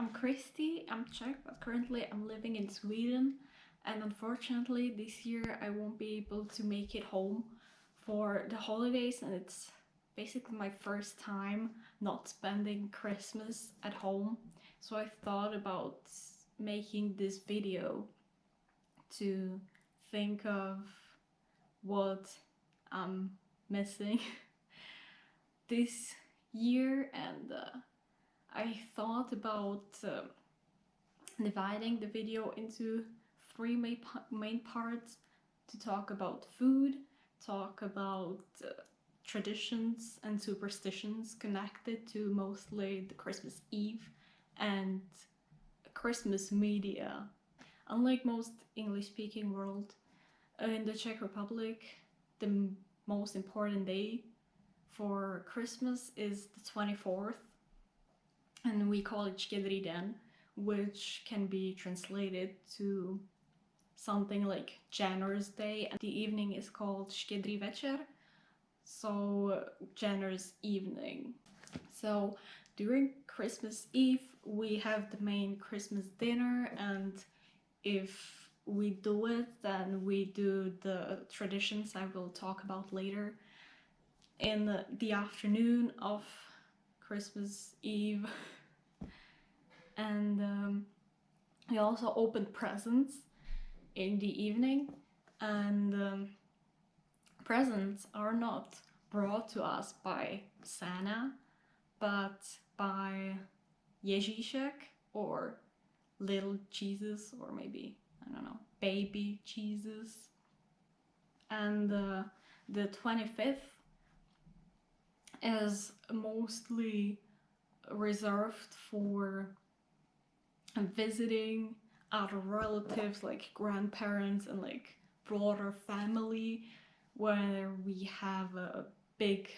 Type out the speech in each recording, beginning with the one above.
I'm Christy, I'm Czech, but currently I'm living in Sweden, and unfortunately this year I won't be able to make it home for the holidays, and it's basically my first time not spending Christmas at home. So I thought about making this video to think of what I'm missing this year, and I thought about dividing the video into three main parts: to talk about food, talk about traditions and superstitions connected to mostly the Christmas Eve, and Christmas media. Unlike most English-speaking world, in the Czech Republic, the most important day for Christmas is the 24th, and we call it Štědrý den, which can be translated to something like Generous Day, and the evening is called Štědrý večer, so generous evening. So during Christmas Eve we have the main Christmas dinner, and if we do it, then we do the traditions I will talk about later. In the afternoon of Christmas Eve, and we also open presents in the evening, and presents are not brought to us by Santa, but by Ježíšek, or little Jesus, or maybe, I don't know, baby Jesus. And the 25th is mostly reserved for visiting other relatives like grandparents and like broader family, where we have a big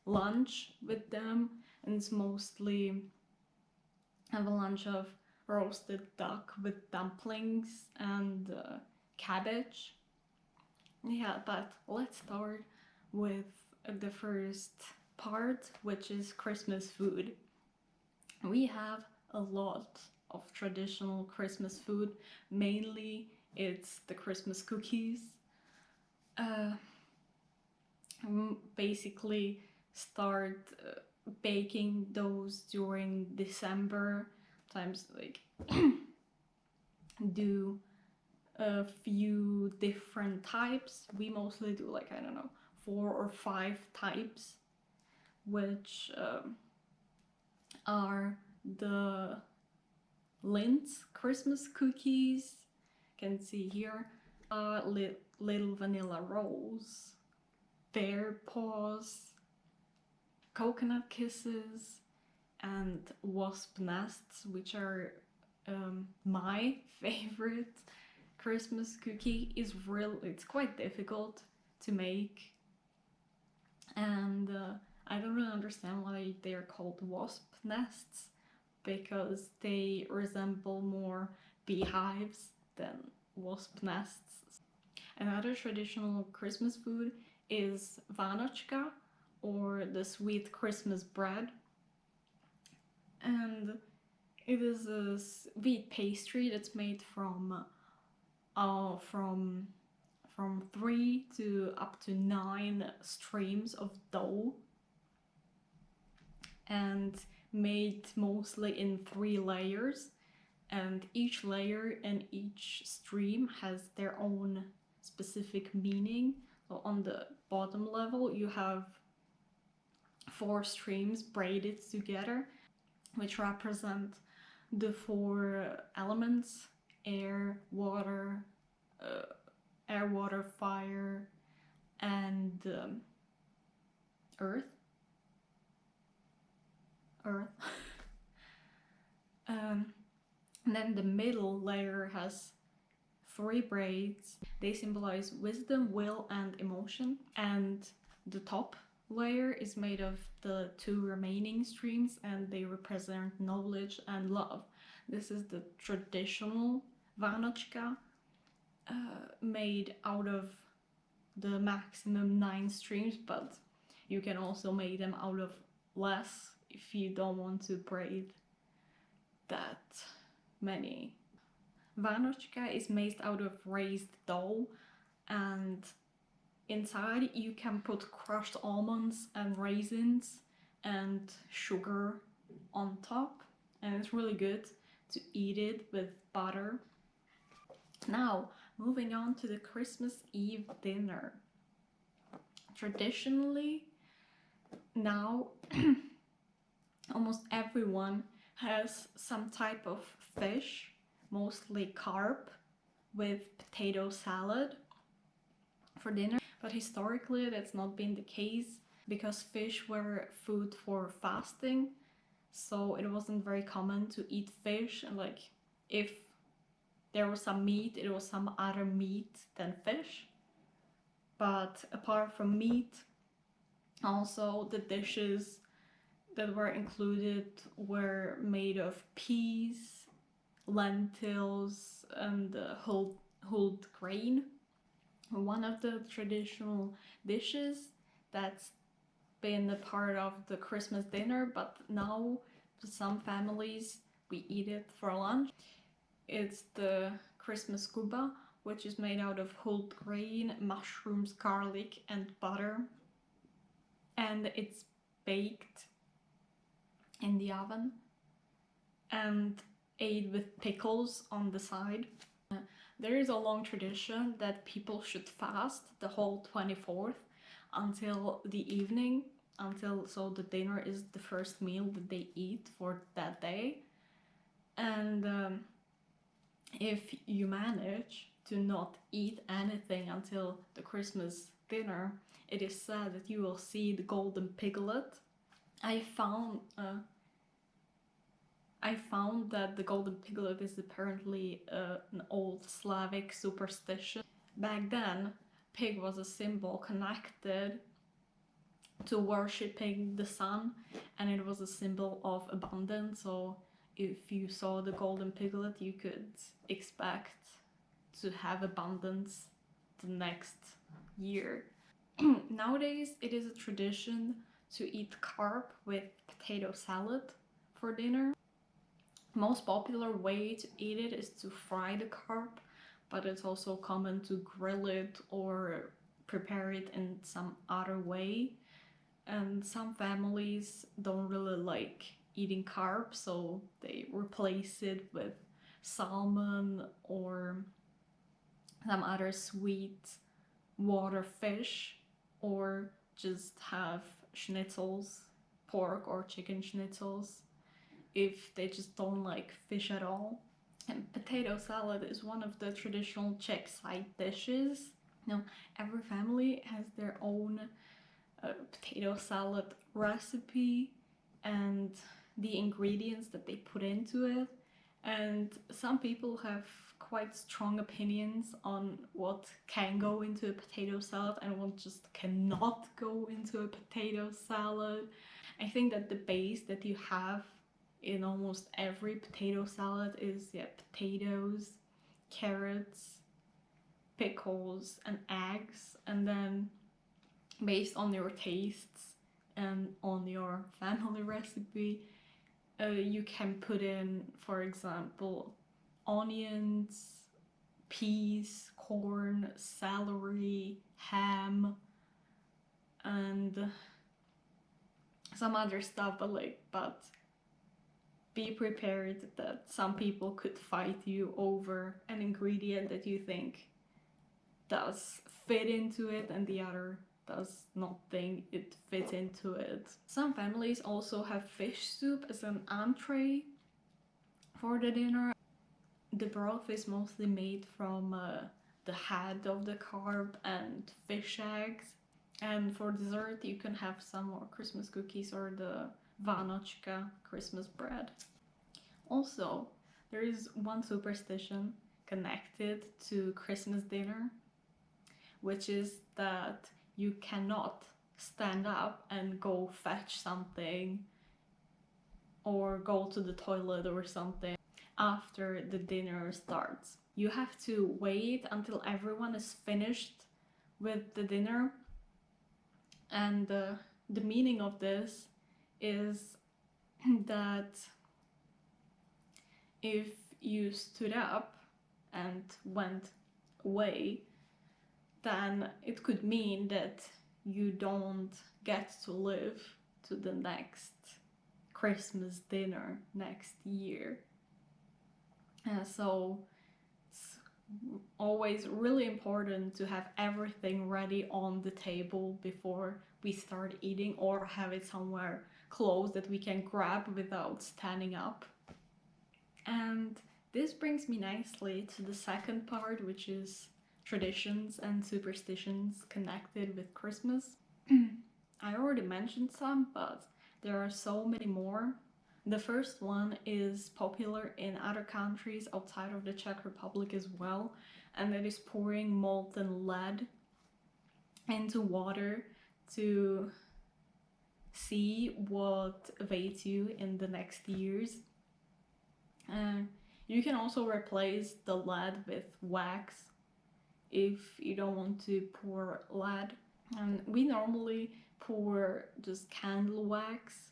lunch with them, and it's mostly have a lunch of roasted duck with dumplings and cabbage. Yeah, but let's start with the first part, which is Christmas food. We have a lot of traditional Christmas food. Mainly it's the Christmas cookies. Basically start baking those during December. Times like do a few different types. We mostly do like, I don't know, 4 or 5 types, which are the Lindt Christmas cookies, you can see here, little vanilla rolls, bear paws, coconut kisses, and wasp nests, which are my favorite Christmas cookie. It's quite difficult to make, and I don't really understand why they are called wasp nests, because they resemble more beehives than wasp nests. Another traditional Christmas food is Vánočka, or the sweet Christmas bread, and it is a sweet pastry that's made from 3 to up to 9 streams of dough, and made mostly in 3 layers, and each layer and each stream has their own specific meaning. So on the bottom level you have 4 streams braided together, which represent the 4 elements: air, water, fire, and earth. And then the middle layer has 3 braids. They symbolize wisdom, will, and emotion. And the top layer is made of the 2 remaining streams, and they represent knowledge and love. This is the traditional Vánočka, made out of the maximum 9 streams, but you can also make them out of less if you don't want to braid that many. Vanochka is made out of raised dough, and inside you can put crushed almonds and raisins and sugar on top, and it's really good to eat it with butter. Now, moving on to the Christmas Eve dinner. Traditionally, now almost everyone has some type of fish, mostly carp, with potato salad for dinner. But historically, that's not been the case because fish were food for fasting, so it wasn't very common to eat fish. And like, if there was some meat, it was some other meat than fish. But apart from meat, also the dishes that were included were made of peas, lentils, and whole grain. One of the traditional dishes that's been a part of the Christmas dinner, but now for some families we eat it for lunch. It's the Christmas scuba, which is made out of whole grain, mushrooms, garlic, and butter. And it's baked in the oven and ate with pickles on the side. There is a long tradition that people should fast the whole 24th until the evening, so the dinner is the first meal that they eat for that day. And if you manage to not eat anything until the Christmas dinner, it is said that you will see the golden piglet. I found that the golden piglet is apparently an old Slavic superstition. Back then, pig was a symbol connected to worshipping the sun, and it was a symbol of abundance. So if you saw the golden piglet, you could expect to have abundance the next year. Nowadays, it is a tradition to eat carp with potato salad for dinner. Most popular way to eat it is to fry the carp, but it's also common to grill it or prepare it in some other way. And some families don't really like eating carp, so they replace it with salmon or some other sweet water fish, or just have schnitzels, pork or chicken schnitzels, if they just don't like fish at all. And potato salad is one of the traditional Czech side dishes. Now, every family has their own potato salad recipe and the ingredients that they put into it. And some people have quite strong opinions on what can go into a potato salad and what just cannot go into a potato salad. I think that the base that you have in almost every potato salad is potatoes, carrots, pickles, and eggs, and then based on your tastes and on your family recipe, you can put in, for example, onions, peas, corn, celery, ham, and some other stuff, but be prepared that some people could fight you over an ingredient that you think does fit into it and the other does not think it fits into it. Some families also have fish soup as an entree for the dinner. The broth is mostly made from the head of the carp and fish eggs. And for dessert, you can have some more Christmas cookies or the Vanochka Christmas bread. Also, there is one superstition connected to Christmas dinner, which is that you cannot stand up and go fetch something or go to the toilet or something after the dinner starts. You have to wait until everyone is finished with the dinner. And the meaning of this is that If you stood up and went away, then it could mean that you don't get to live to the next Christmas dinner next year. So it's always really important to have everything ready on the table before we start eating, or have it somewhere close that we can grab without standing up. And this brings me nicely to the second part, which is traditions and superstitions connected with Christmas. I already mentioned some, but there are so many more. The first one is popular in other countries outside of the Czech Republic as well, and that is pouring molten lead into water to see what awaits you in the next years. You can also replace the lead with wax if you don't want to pour lead. And we normally pour just candle wax,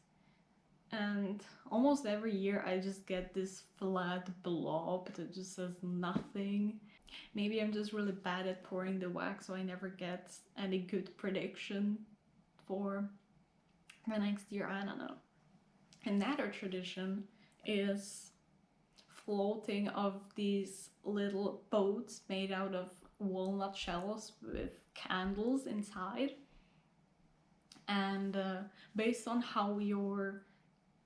and almost every year I just get this flat blob that just says nothing. Maybe I'm just really bad at pouring the wax, so I never get any good prediction for the next year. I don't know. Another tradition is floating of these little boats made out of walnut shells with candles inside. And based on how your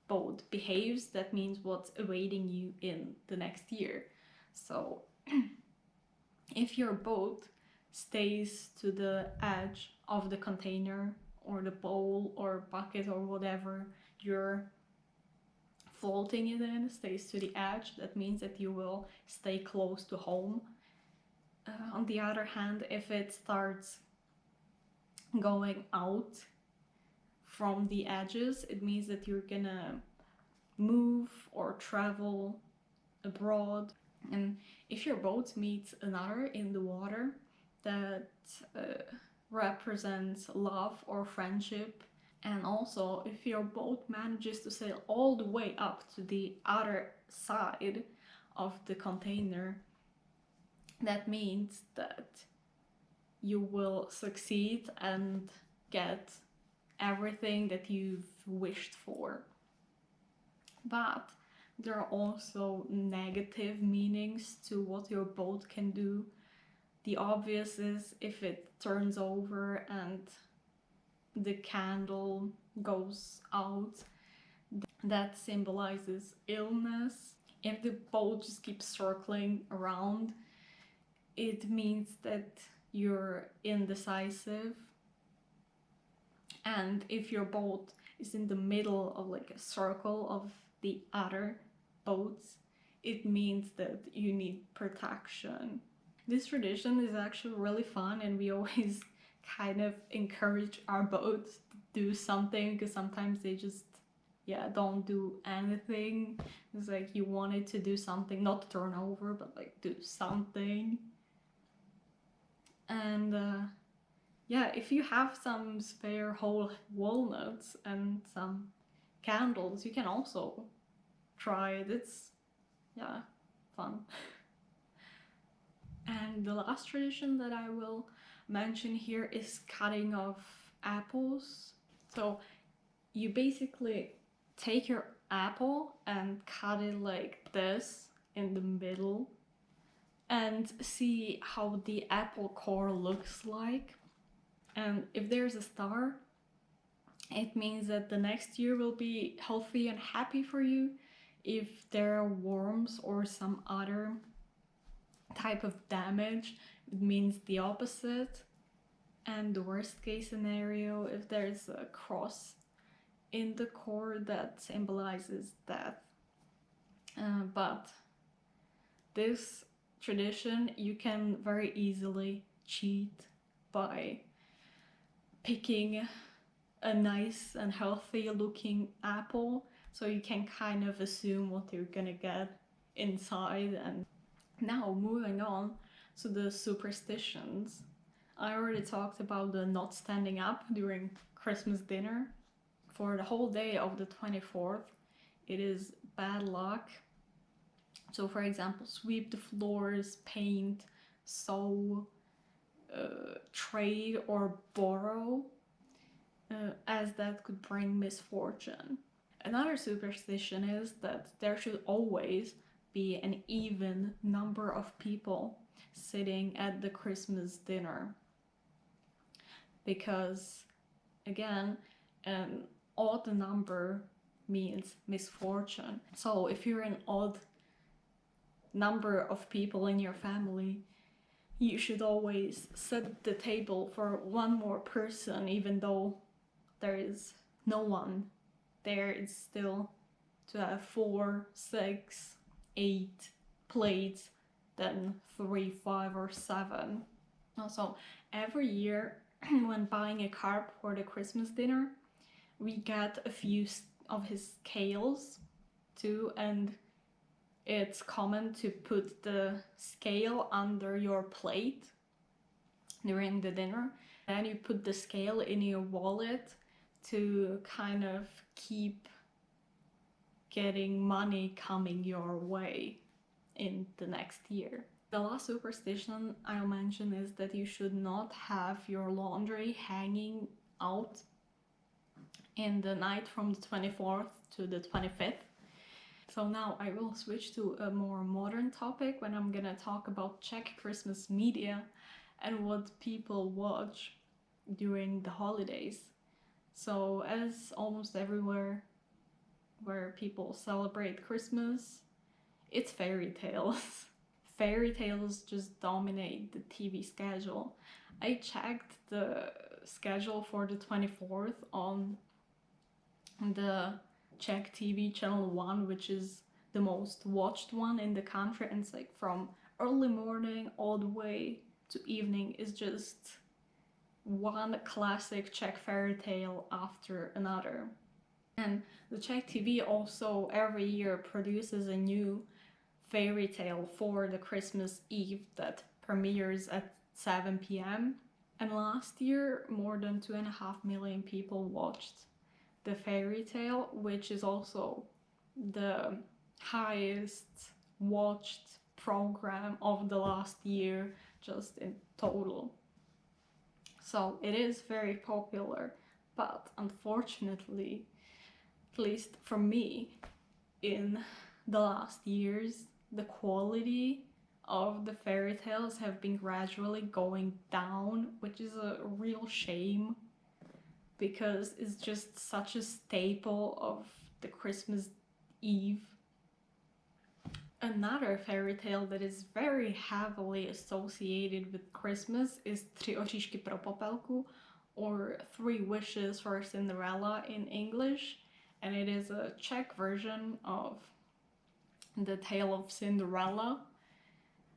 boat behaves, that means what's awaiting you in the next year. So if your boat stays to the edge of the container or the bowl or bucket or whatever you're floating it in, stays to the edge, that means that you will stay close to home. On the other hand, if it starts going out from the edges, it means that you're gonna move or travel abroad. And if your boat meets another in the water, that represents love or friendship. And also, if your boat manages to sail all the way up to the other side of the container, that means that you will succeed and get everything that you've wished for. But there are also negative meanings to what your boat can do. The obvious is if it turns over and the candle goes out, that symbolizes illness. If the boat just keeps circling around, it means that you're indecisive. And if your boat is in the middle of like a circle of the other boats, it means that you need protection. This tradition is actually really fun, and we always kind of encourage our boats to do something, because sometimes they just don't do anything. It's like you wanted to do something, not turn over, but like do something. And if you have some spare whole walnuts and some candles, you can also try it. It's fun. And the last tradition that I will mention here is cutting of apples. So you basically take your apple and cut it like this in the middle and see how the apple core looks like. And if there's a star, it means that the next year will be healthy and happy for you. If there are worms or some other type of damage, it means the opposite. And the worst case scenario, if there's a cross in the core, that symbolizes death. But this tradition, you can very easily cheat by picking a nice and healthy looking apple, so you can kind of assume what you're gonna get inside. And now moving on to the superstitions. I already talked about the not standing up during Christmas dinner. For the whole day of the 24th, it is bad luck So for example, sweep the floors, paint, sew, trade or borrow, as that could bring misfortune. Another superstition is that there should always be an even number of people sitting at the Christmas dinner. Because, again, an odd number means misfortune. So if you're an odd number of people in your family, you should always set the table for one more person, even though there is no one there. It's still to have 4, 6, 8 plates than 3, 5, or 7. Also, every year when buying a carp for the Christmas dinner, we get a few of his scales too, and it's common to put the scale under your plate during the dinner. Then you put the scale in your wallet to kind of keep getting money coming your way in the next year. The last superstition I'll mention is that you should not have your laundry hanging out in the night from the 24th to the 25th. So now I will switch to a more modern topic when I'm gonna talk about Czech Christmas media and what people watch during the holidays. So as almost everywhere where people celebrate Christmas, it's fairy tales. Fairy tales just dominate the TV schedule. I checked the schedule for the 24th on the Czech TV channel 1, which is the most watched one in the country, and it's like from early morning all the way to evening is just one classic Czech fairy tale after another. And the Czech TV also every year produces a new fairy tale for the Christmas Eve that premieres at 7 p.m. And last year, more than 2.5 million people watched the fairy tale, which is also the highest watched program of the last year, just in total. So it is very popular, but unfortunately, at least for me, in the last years, the quality of the fairy tales have been gradually going down, which is a real shame because it's just such a staple of the Christmas Eve. Another fairy tale that is very heavily associated with Christmas is Tři oříšky pro Popelku, or Three Wishes for Cinderella in English, and it is a Czech version of the tale of Cinderella,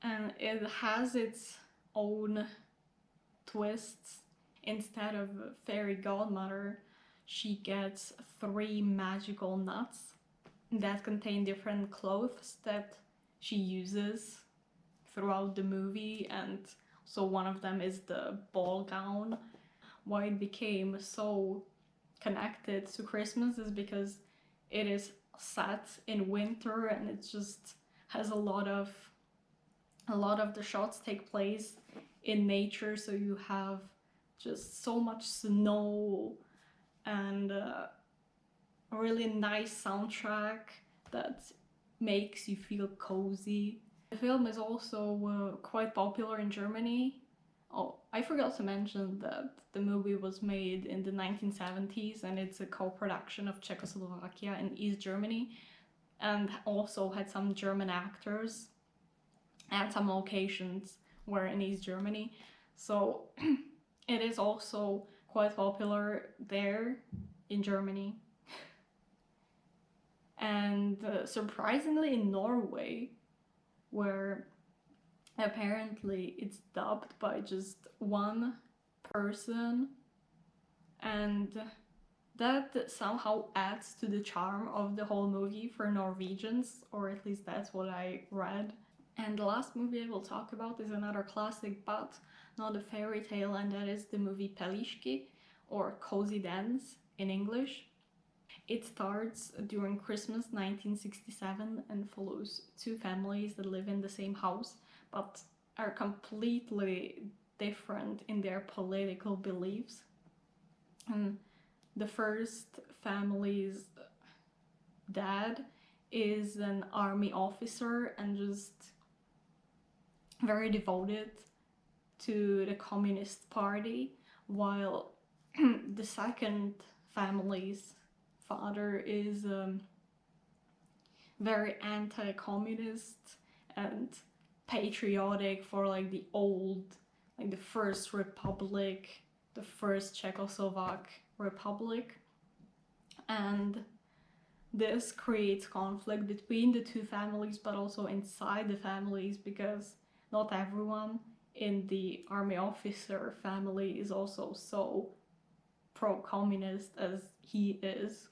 and it has its own twists. Instead of a fairy godmother, she gets 3 magical nuts that contain different clothes that she uses throughout the movie, and so one of them is the ball gown. Why it became so connected to Christmas is because it is set in winter, and it just has a lot of the shots take place in nature, so you have just so much snow and a really nice soundtrack that makes you feel cozy. The film is also quite popular in Germany. Oh, I forgot to mention that the movie was made in the 1970s, and it's a co-production of Czechoslovakia and East Germany, and also had some German actors, and some locations were in East Germany. So it is also quite popular there in Germany. And surprisingly in Norway, where apparently it's dubbed by just one person, and that somehow adds to the charm of the whole movie for Norwegians, or at least that's what I read. And the last movie I will talk about is another classic, but not a fairy tale, and that is the movie Pelíšky, or Cozy Dance in English. It starts during Christmas 1967 and follows two families that live in the same house but are completely different in their political beliefs. And the first family's dad is an army officer and just very devoted to the Communist Party, while the second family's father is very anti-communist and patriotic for like the old, like the first republic, the first Czechoslovak republic. And this creates conflict between the two families, but also inside the families, because not everyone in the army officer family is also so pro-communist as he is.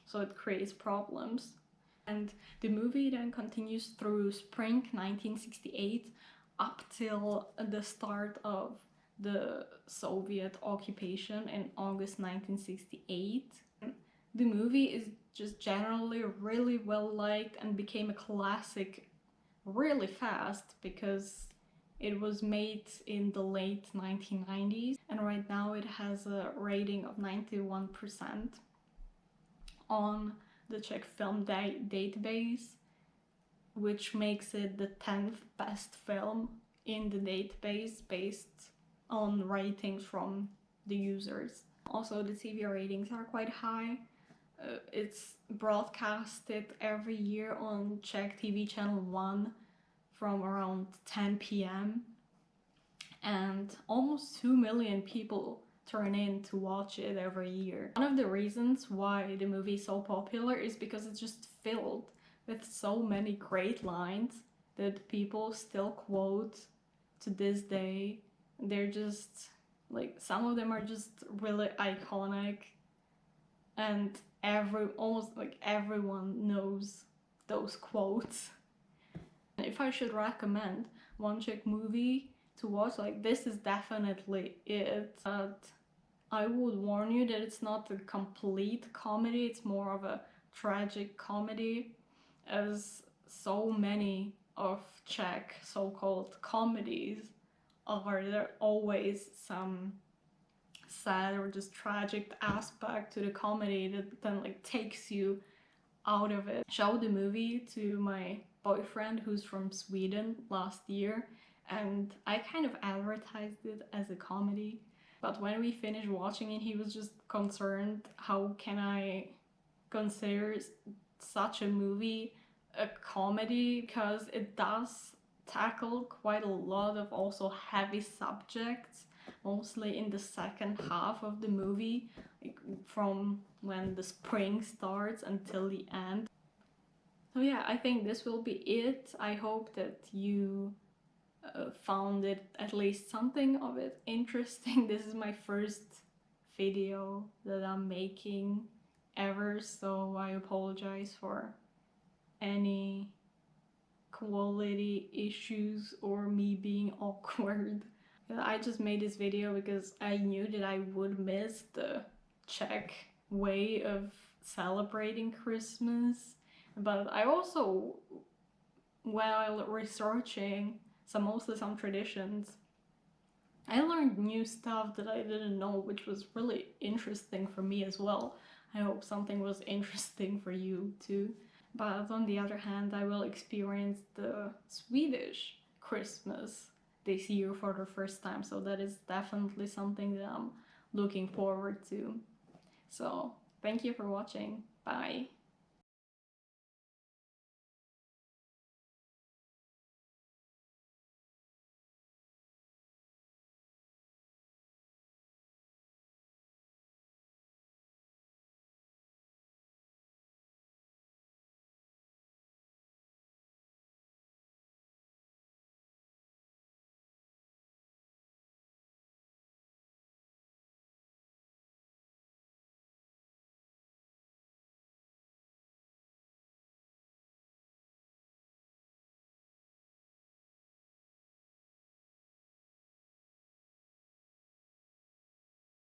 So it creates problems. And the movie then continues through spring 1968 up till the start of the Soviet occupation in August 1968. The movie is just generally really well liked and became a classic really fast because it was made in the late 1990s, and right now it has a rating of 91% on the Czech Film Database, which makes it the 10th best film in the database based on ratings from the users. Also, the TV ratings are quite high. It's broadcasted every year on Czech TV channel 1 from around 10 p.m. and almost 2 million people turn in to watch it every year. One of the reasons why the movie is so popular is because it's just filled with so many great lines that people still quote to this day. They're just like, some of them are just really iconic, and almost like everyone knows those quotes. And if I should recommend one Czech movie to watch, like, this is definitely it. But I would warn you that it's not a complete comedy, it's more of a tragic comedy, as so many of Czech so-called comedies are, there always some sad or just tragic aspect to the comedy that then like takes you out of it. I showed the movie to my boyfriend who's from Sweden last year, and I kind of advertised it as a comedy, but when we finished watching it, he was just concerned, how can I consider such a movie a comedy, because it does tackle quite a lot of also heavy subjects, mostly in the second half of the movie, like from when the spring starts until the end. So yeah, I think this will be it. I hope that you found it, at least something of it, interesting. This is my first video that I'm making ever, so I apologize for any quality issues or me being awkward. I just made this video because I knew that I would miss the Czech way of celebrating Christmas, but I also, while researching mostly some traditions, I learned new stuff that I didn't know, which was really interesting for me as well. I hope something was interesting for you too. But on the other hand, I will experience the Swedish Christmas this year for the first time, so that is definitely something that I'm looking forward to. So thank you for watching. Bye.